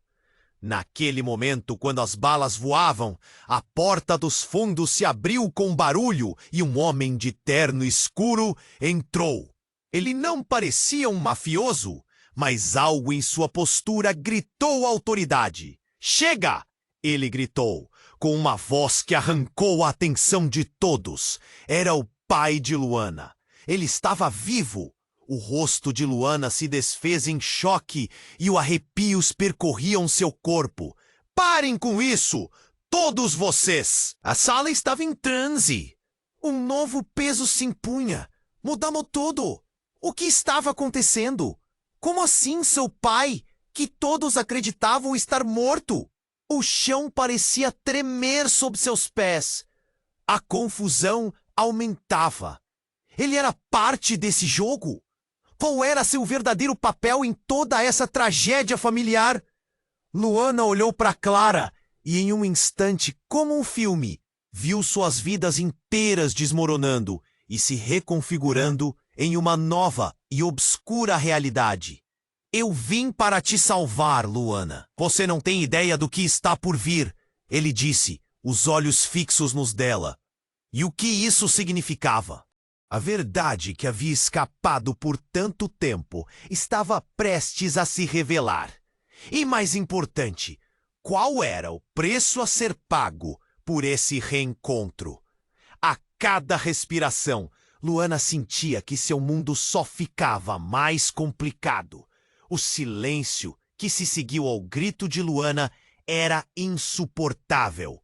Naquele momento, quando as balas voavam, a porta dos fundos se abriu com barulho e um homem de terno escuro entrou. Ele não parecia um mafioso, mas algo em sua postura gritou autoridade. "Chega!" ele gritou, com uma voz que arrancou a atenção de todos. Era o pai de Luana. Ele estava vivo. O rosto de Luana se desfez em choque e os arrepios percorriam seu corpo. "Parem com isso! Todos vocês!" A sala estava em transe. Um novo peso se impunha. Mudamos tudo. O que estava acontecendo? Como assim seu pai, que todos acreditavam estar morto? O chão parecia tremer sob seus pés. A confusão aumentava. Ele era parte desse jogo? Qual era seu verdadeiro papel em toda essa tragédia familiar? Luana olhou para Clara e, em um instante, como um filme, viu suas vidas inteiras desmoronando e se reconfigurando em uma nova e obscura realidade. "Eu vim para te salvar, Luana. Você não tem ideia do que está por vir", ele disse, os olhos fixos nos dela. E o que isso significava? A verdade que havia escapado por tanto tempo estava prestes a se revelar. E mais importante, qual era o preço a ser pago por esse reencontro? A cada respiração, Luana sentia que seu mundo só ficava mais complicado. O silêncio que se seguiu ao grito de Luana era insuportável.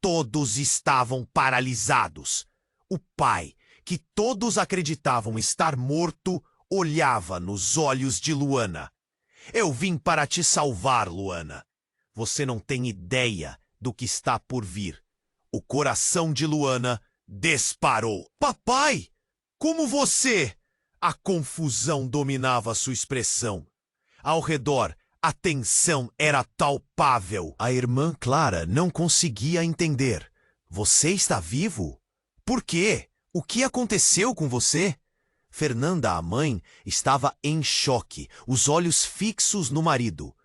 Todos estavam paralisados. O pai, que todos acreditavam estar morto, olhava nos olhos de Luana. "Eu vim para te salvar, Luana. Você não tem ideia do que está por vir." O coração de Luana disparou. "Papai, como você?" A confusão dominava sua expressão. Ao redor, a tensão era palpável. A irmã Clara não conseguia entender. "Você está vivo? Por quê? O que aconteceu com você?" Fernanda, a mãe, estava em choque, os olhos fixos no marido.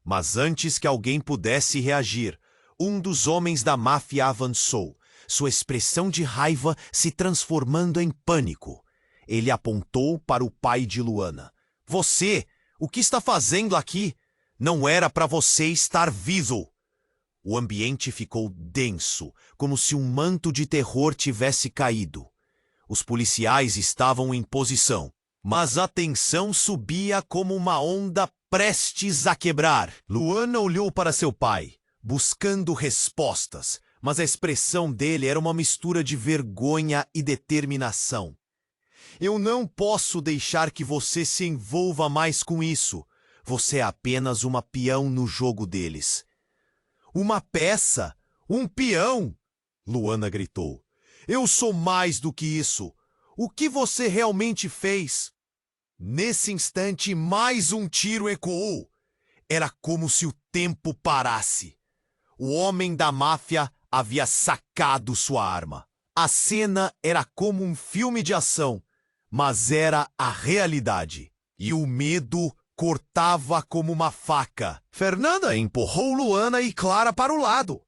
Mas antes que alguém pudesse reagir, um dos homens da máfia avançou, sua expressão de raiva se transformando em pânico. Ele apontou para o pai de Luana. "Você, o que está fazendo aqui? Não era para você estar vivo." O ambiente ficou denso, como se um manto de terror tivesse caído. Os policiais estavam em posição, mas a tensão subia como uma onda prestes a quebrar. Luana olhou para seu pai, buscando respostas, mas a expressão dele era uma mistura de vergonha e determinação. "Eu não posso deixar que você se envolva mais com isso. Você é apenas uma peão no jogo deles." "Uma peça? Um peão?" Luana gritou. "Eu sou mais do que isso. O que você realmente fez?" Nesse instante, mais um tiro ecoou. Era como se o tempo parasse. O homem da máfia havia sacado sua arma. A cena era como um filme de ação, mas era a realidade. e o medo cortava como uma faca. Fernanda empurrou Luana e Clara para o lado.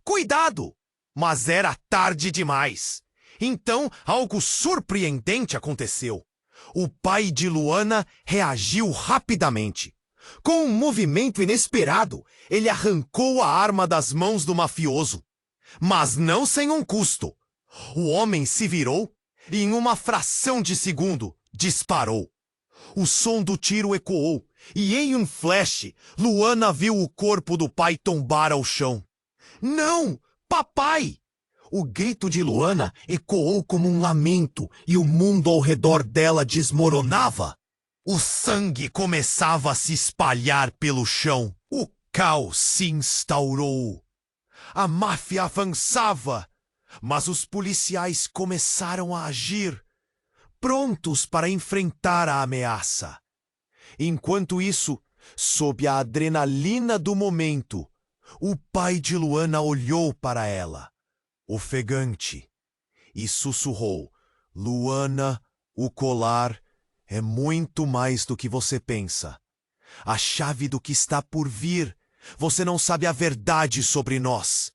Cuidado! Mas era tarde demais. Então, algo surpreendente aconteceu. O pai de Luana reagiu rapidamente. Com um movimento inesperado, ele arrancou a arma das mãos do mafioso. Mas não sem um custo. O homem se virou e, em uma fração de segundo, disparou. O som do tiro ecoou e, em um flash, Luana viu o corpo do pai tombar ao chão. Não! Papai! O grito de Luana ecoou como um lamento e o mundo ao redor dela desmoronava. O sangue começava a se espalhar pelo chão. O caos se instaurou. A máfia avançava, mas os policiais começaram a agir, prontos para enfrentar a ameaça. Enquanto isso, sob a adrenalina do momento, o pai de Luana olhou para ela, ofegante, e sussurrou: Luana, o colar é muito mais do que você pensa. A chave do que está por vir. Você não sabe a verdade sobre nós.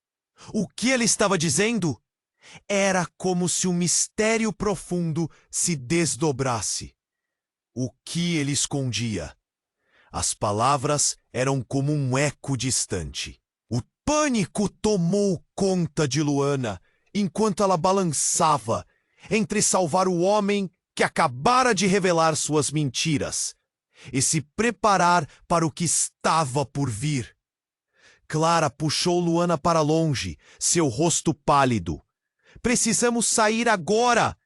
O que ele estava dizendo? Era como se um mistério profundo se desdobrasse. O que ele escondia? As palavras eram como um eco distante. O pânico tomou conta de Luana enquanto ela balançava entre salvar o homem que acabara de revelar suas mentiras e se preparar para o que estava por vir. Clara puxou Luana para longe, seu rosto pálido. Precisamos sair agora!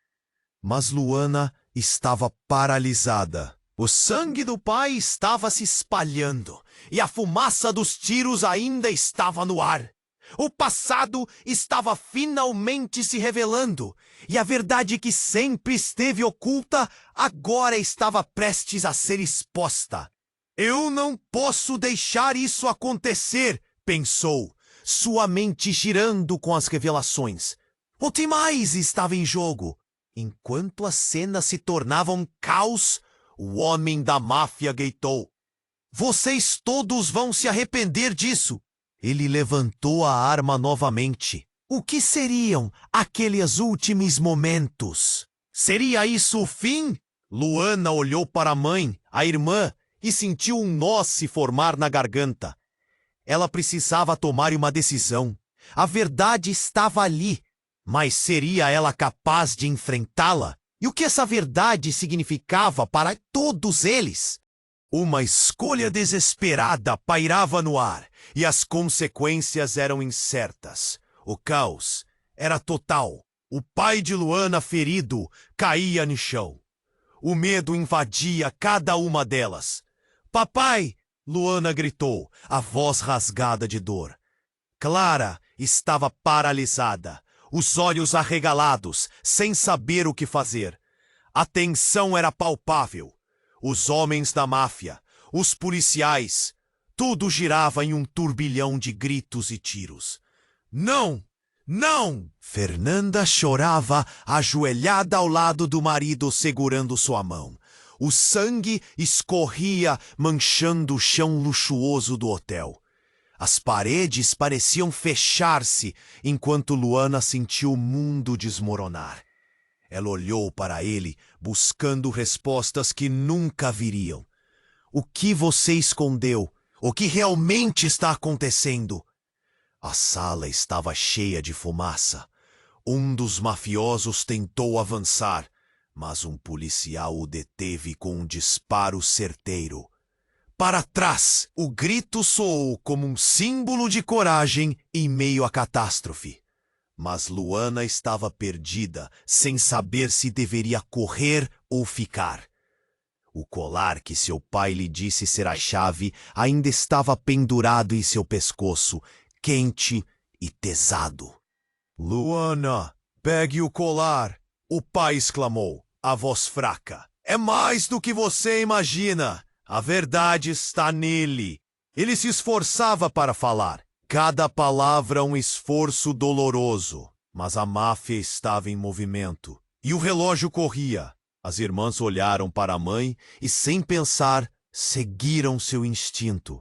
Mas Luana estava paralisada. O sangue do pai estava se espalhando e a fumaça dos tiros ainda estava no ar. O passado estava finalmente se revelando e a verdade que sempre esteve oculta agora estava prestes a ser exposta. Eu não posso deixar isso acontecer, pensou, sua mente girando com as revelações. O que mais estava em jogo? Enquanto a cena se tornava um caos, o homem da máfia gritou: Vocês todos vão se arrepender disso! Ele levantou a arma novamente. O que seriam aqueles últimos momentos? Seria isso o fim? Luana olhou para a mãe, a irmã, e sentiu um nó se formar na garganta. Ela precisava tomar uma decisão. A verdade estava ali, mas seria ela capaz de enfrentá-la? E o que essa verdade significava para todos eles? Uma escolha desesperada pairava no ar, e as consequências eram incertas. O caos era total. O pai de Luana, ferido, caía no chão. O medo invadia cada uma delas. Papai! Luana gritou, a voz rasgada de dor. Clara estava paralisada, os olhos arregalados, sem saber o que fazer. A tensão era palpável. Os homens da máfia, os policiais, tudo girava em um turbilhão de gritos e tiros. Não! Não! Fernanda chorava, ajoelhada ao lado do marido, segurando sua mão. O sangue escorria, manchando o chão luxuoso do hotel. As paredes pareciam fechar-se, enquanto Luana sentiu o mundo desmoronar. Ela olhou para ele, buscando respostas que nunca viriam. O que você escondeu? O que realmente está acontecendo? A sala estava cheia de fumaça. Um dos mafiosos tentou avançar, mas um policial o deteve com um disparo certeiro. Para trás! O grito soou como um símbolo de coragem em meio à catástrofe. Mas Luana estava perdida, sem saber se deveria correr ou ficar. O colar que seu pai lhe disse ser a chave ainda estava pendurado em seu pescoço, quente e pesado. Luana, pegue o colar! O pai exclamou, a voz fraca. É mais do que você imagina! A verdade está nele. Ele se esforçava para falar. Cada palavra um esforço doloroso. Mas a máfia estava em movimento. E o relógio corria. As irmãs olharam para a mãe e, sem pensar, seguiram seu instinto.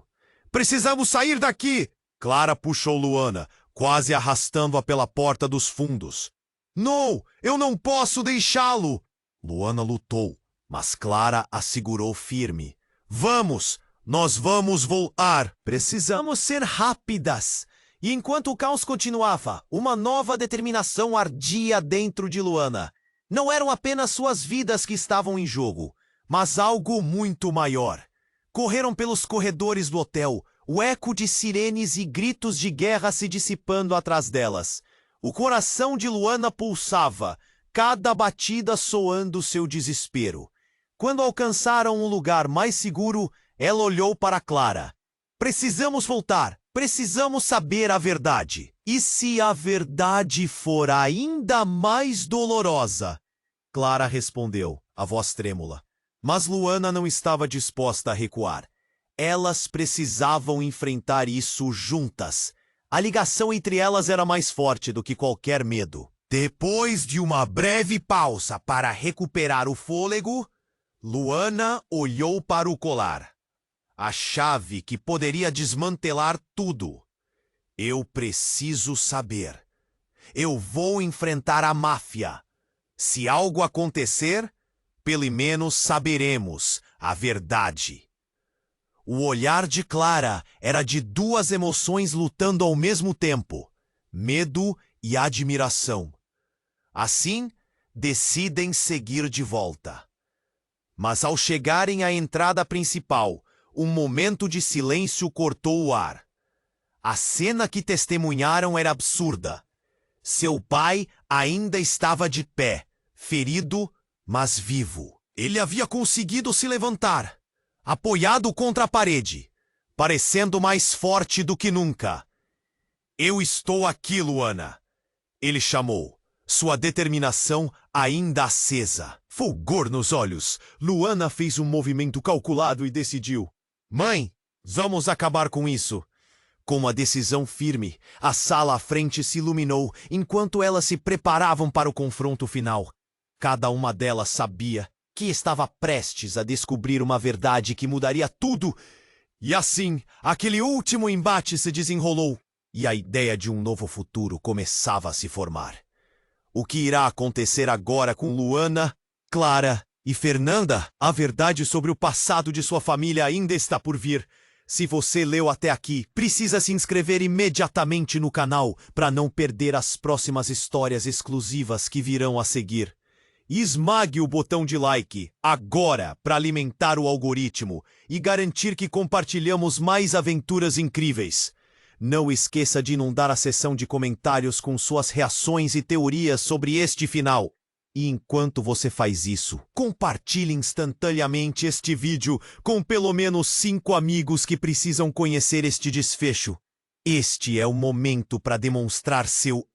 Precisamos sair daqui! Clara puxou Luana, quase arrastando-a pela porta dos fundos. Não, eu não posso deixá-lo! Luana lutou, mas Clara a segurou firme. Vamos! Nós vamos voar! Precisamos ser rápidas! E enquanto o caos continuava, uma nova determinação ardia dentro de Luana. Não eram apenas suas vidas que estavam em jogo, mas algo muito maior. Correram pelos corredores do hotel, o eco de sirenes e gritos de guerra se dissipando atrás delas. O coração de Luana pulsava, cada batida soando seu desespero. Quando alcançaram um lugar mais seguro, ela olhou para Clara. Precisamos voltar. Precisamos saber a verdade. E se a verdade for ainda mais dolorosa? Clara respondeu, a voz trêmula. Mas Luana não estava disposta a recuar. Elas precisavam enfrentar isso juntas. A ligação entre elas era mais forte do que qualquer medo. Depois de uma breve pausa para recuperar o fôlego, Luana olhou para o colar. A chave que poderia desmantelar tudo. Eu preciso saber. Eu vou enfrentar a máfia. Se algo acontecer, pelo menos saberemos a verdade. O olhar de Clara era de duas emoções lutando ao mesmo tempo: medo e admiração. Assim, decidem seguir de volta. Mas ao chegarem à entrada principal, um momento de silêncio cortou o ar. A cena que testemunharam era absurda. Seu pai ainda estava de pé, ferido, mas vivo. Ele havia conseguido se levantar, apoiado contra a parede, parecendo mais forte do que nunca. Eu estou aqui, Luana, ele chamou, sua determinação ainda acesa. Fulgor nos olhos, Luana fez um movimento calculado e decidiu. Mãe, vamos acabar com isso. Com uma decisão firme, a sala à frente se iluminou enquanto elas se preparavam para o confronto final. Cada uma delas sabia que estava prestes a descobrir uma verdade que mudaria tudo. E assim, aquele último embate se desenrolou e a ideia de um novo futuro começava a se formar. O que irá acontecer agora com Luana, Clara e Fernanda? A verdade sobre o passado de sua família ainda está por vir. Se você leu até aqui, precisa se inscrever imediatamente no canal para não perder as próximas histórias exclusivas que virão a seguir. E esmague o botão de like agora para alimentar o algoritmo e garantir que compartilhamos mais aventuras incríveis. Não esqueça de inundar a seção de comentários com suas reações e teorias sobre este final. E enquanto você faz isso, compartilhe instantaneamente este vídeo com pelo menos 5 amigos que precisam conhecer este desfecho. Este é o momento para demonstrar seu